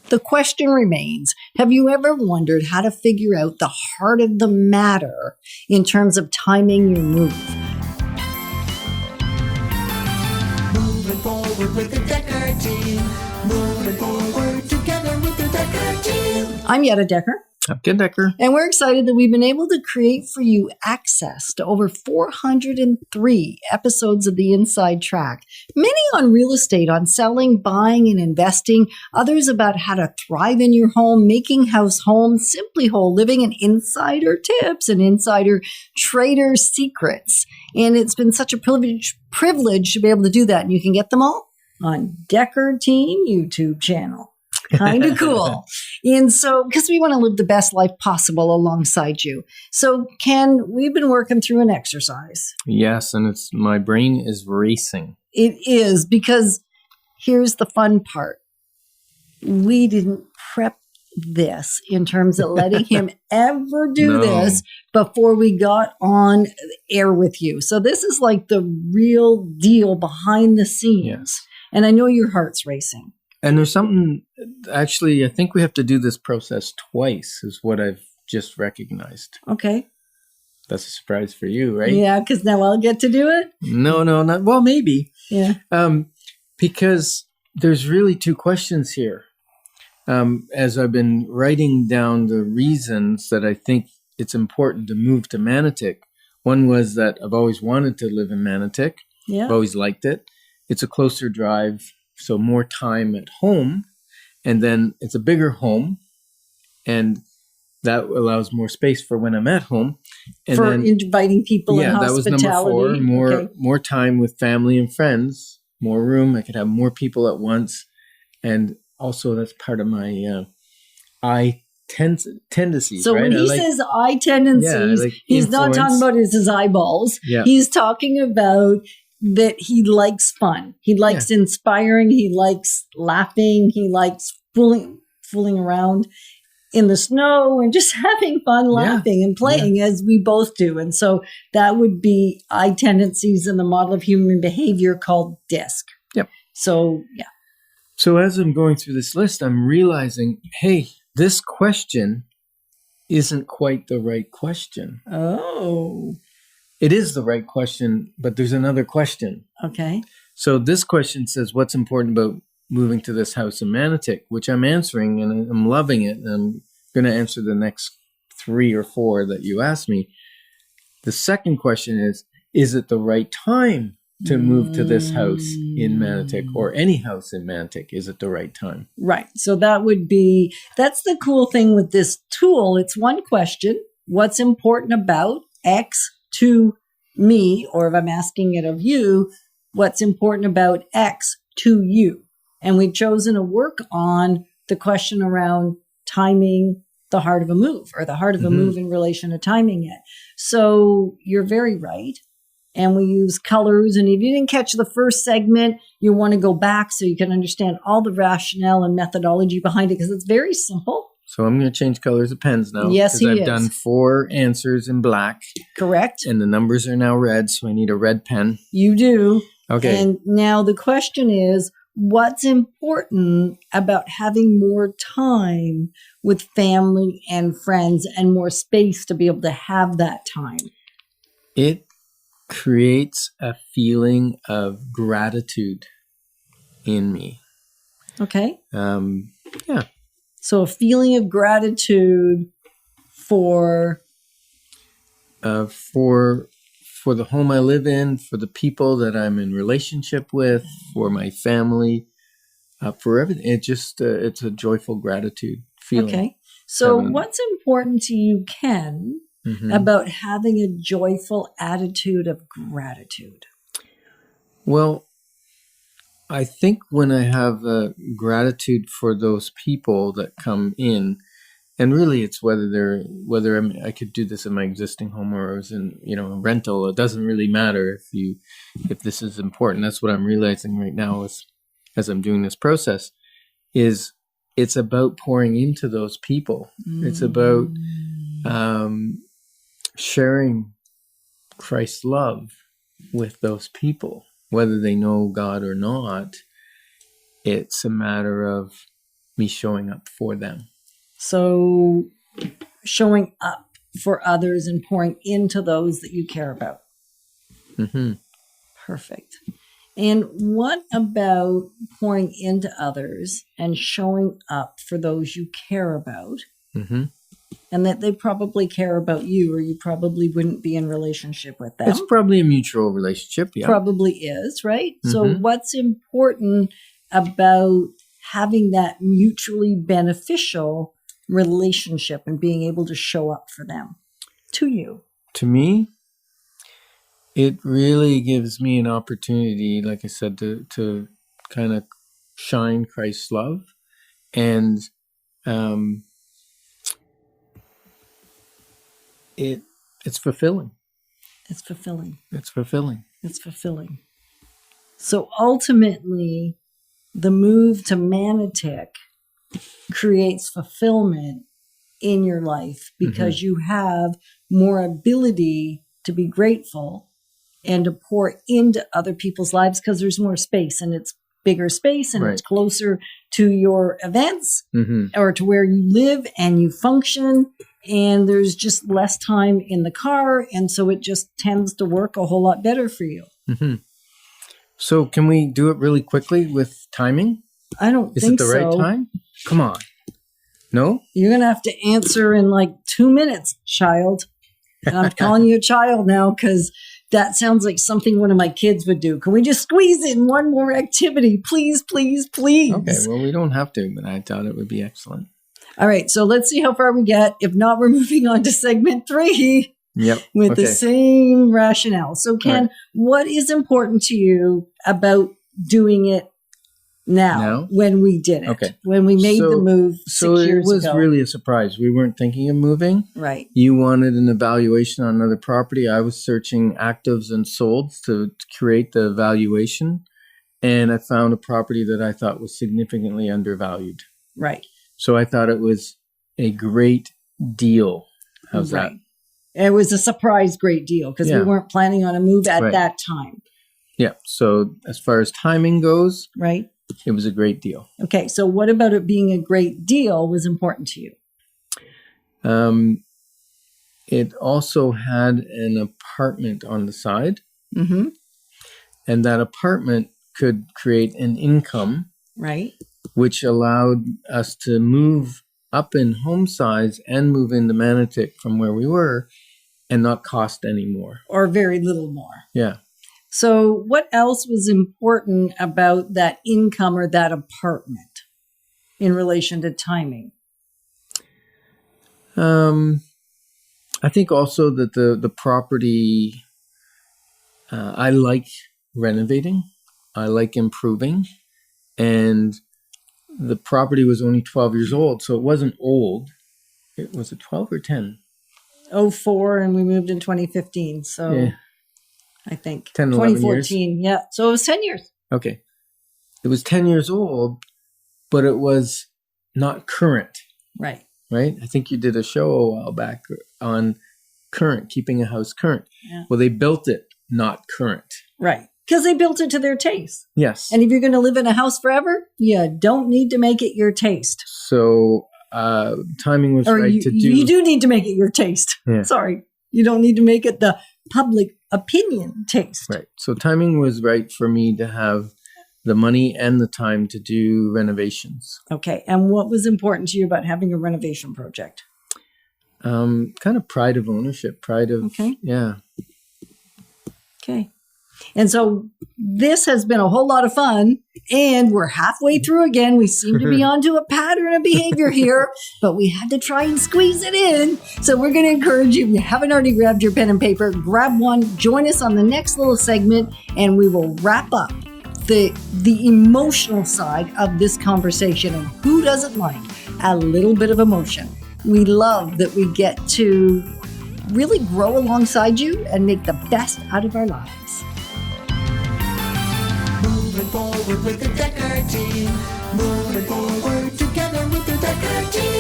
The question remains, have you ever wondered how to figure out the heart of the matter in terms of timing your move? Moving forward with the Decker team. Moving forward together with the Decker team. I'm Yetta Decker. I'm Ken Decker. And we're excited that we've been able to create for you access to over 403 episodes of the Inside Track, many on real estate, on selling, buying, and investing, others about how to thrive in your home, making house home, simply whole living, and insider tips and insider trader secrets. And it's been such a privilege to be able to do that. And you can get them all on Decker Team YouTube channel. Kind of cool. And so, because we want to live the best life possible alongside you. So, Ken, we've been working through an exercise. Yes, and my brain is racing. It is, because here's the fun part. We didn't prep this in terms of letting him ever do this before we got on air with you. So this is like the real deal behind the scenes. Yes. And I know your heart's racing. And there's something, actually, I think we have to do this process twice, is what I've just recognized. Okay. That's a surprise for you, right? Yeah, because now I'll get to do it? No, not, well, maybe. Yeah. Because there's really two questions here. As I've been writing down the reasons that I think it's important to move to Manotick, one was that I've always wanted to live in Manotick. Yeah. I've always liked it. It's a closer drive, so more time at home, and then it's a bigger home, and that allows more space for when I'm at home. And for then, inviting people and hospitality. That was number 4. More time with family and friends, more room. I could have more people at once, and also that's part of my eye tendencies. So right? when he says eye tendencies, he's not talking about his eyeballs. Yeah. He's talking about that he likes fun. He likes inspiring. He likes laughing. He likes fooling around in the snow and just having fun, laughing and playing as we both do. And so that would be eye tendencies in the model of human behavior called DISC. Yep. So, yeah. So as I'm going through this list, I'm realizing, hey, this question isn't quite the right question. Oh. It is the right question, but there's another question. Okay. So this question says, what's important about moving to this house in Manotick, which I'm answering, and I'm loving it. And I'm going to answer the next 3 or 4 that you asked me. The second question is it the right time to move to this house in Manotick, or any house in Manotick? Is it the right time? Right. So that's the cool thing with this tool. It's one question. What's important about X to me, or if I'm asking it of you, what's important about X to you? And we've chosen to work on the question around timing the heart of a move, or the heart of a move in relation to timing it. So you're very right. And we use colors. And if you didn't catch the first segment, you want to go back so you can understand all the rationale and methodology behind it, because it's very simple. So I'm going to change colors of pens now. Yes, because I've done 4 answers in black. Correct. And the numbers are now red, so I need a red pen. You do. Okay. And now the question is, what's important about having more time with family and friends and more space to be able to have that time? It creates a feeling of gratitude in me. Okay. Yeah. So a feeling of gratitude for the home I live in, for the people that I'm in relationship with, for my family, for everything. It's a joyful gratitude feeling. Okay. So what's important to you, Ken, about having a joyful attitude of gratitude? Well, I think when I have gratitude for those people that come in, and really it's whether I could do this in my existing home or I was in a rental. It doesn't really matter if this is important. That's what I'm realizing right now as I'm doing this process. It's about pouring into those people. It's about sharing Christ's love with those people, whether they know God or not. It's a matter of me showing up for them. So showing up for others and pouring into those that you care about. Mm-hmm. Perfect. And what about pouring into others and showing up for those you care about, Mm-hmm. and that they probably care about you, or you probably wouldn't be in relationship with them? It's probably a mutual relationship. Yeah. Probably is, right? So Mhm. what's important about having that mutually beneficial relationship and being able to show up for them to you? To me, it really gives me an opportunity, like I said, to kind of shine Christ's love, and it's fulfilling. It's fulfilling. It's fulfilling. It's fulfilling. So ultimately, the move to Manatic creates fulfillment in your life because you have more ability to be grateful and to pour into other people's lives because there's more space, and it's bigger space, and it's Right. closer to your events Mm-hmm. or to where you live and you function, and there's just less time in the car, and so it just tends to work a whole lot better for you. Mm-hmm. So can we do it really quickly with timing? I don't Is think it the right so. time? Come on. No? You're going to have to answer in like 2 minutes, child. And I'm calling you a child now because that sounds like something one of my kids would do. Can we just squeeze in one more activity? Please, please, please. Okay, well, we don't have to, but I thought it would be excellent. All right. So let's see how far we get. If not, we're moving on to segment 3 Yep. with Okay. the same rationale. So Ken, Right. what is important to you about doing it now, when we did it? Okay. When we made the So- move 6 So it years was ago. really a surprise. We weren't thinking of moving. Right. You wanted an evaluation on another property. I was searching actives and solds to create the evaluation. And I found a property that I thought was significantly undervalued. Right. So I thought it was a great deal. How's that? Right. It was a surprise great deal because we Yeah. weren't planning on a move at Right. that time. Yeah. So as far as timing goes, Right. it was a great deal. Okay. So what about it being a great deal was important to you? It also had an apartment on the side, Mm-hmm. and that apartment could create an income, Right. which allowed us to move up in home size and move into Manatic from where we were and not cost any more. Or very little more. Yeah. So what else was important about that income or that apartment in relation to timing? I think also that the property, I like renovating, I like improving, and the property was only 12 years old, so it wasn't old. It was it 12 or 10? 04 and we moved in 2015. So Yeah. I think 10, 11 years. 2014. Yeah. So it was 10 years. Okay. It was 10 years old, but it was not current, Right. right? I think you did a show a while back on current, keeping a house current. Yeah. Well, they built it not current. Right. Because they built it to their taste. Yes. And if you're going to live in a house forever, you don't need to make it your taste. So timing was Or right you, to do. you do need to make it your taste. Yeah. Sorry. You don't need to make it the public opinion taste. Right. So timing was right for me to have the money and the time to do renovations. Okay. And what was important to you about having a renovation project? Kind of pride of ownership, pride of, Okay. yeah. Okay. And so this has been a whole lot of fun, and we're halfway through again. We seem to be onto a pattern of behavior here, but we had to try and squeeze it in. So we're going to encourage you, if you haven't already grabbed your pen and paper, grab one, join us on the next little segment, and we will wrap up the emotional side of this conversation. And who doesn't like a little bit of emotion? We love that we get to really grow alongside you and make the best out of our lives. Moving forward with the Decker team. Moving forward together with the Decker team.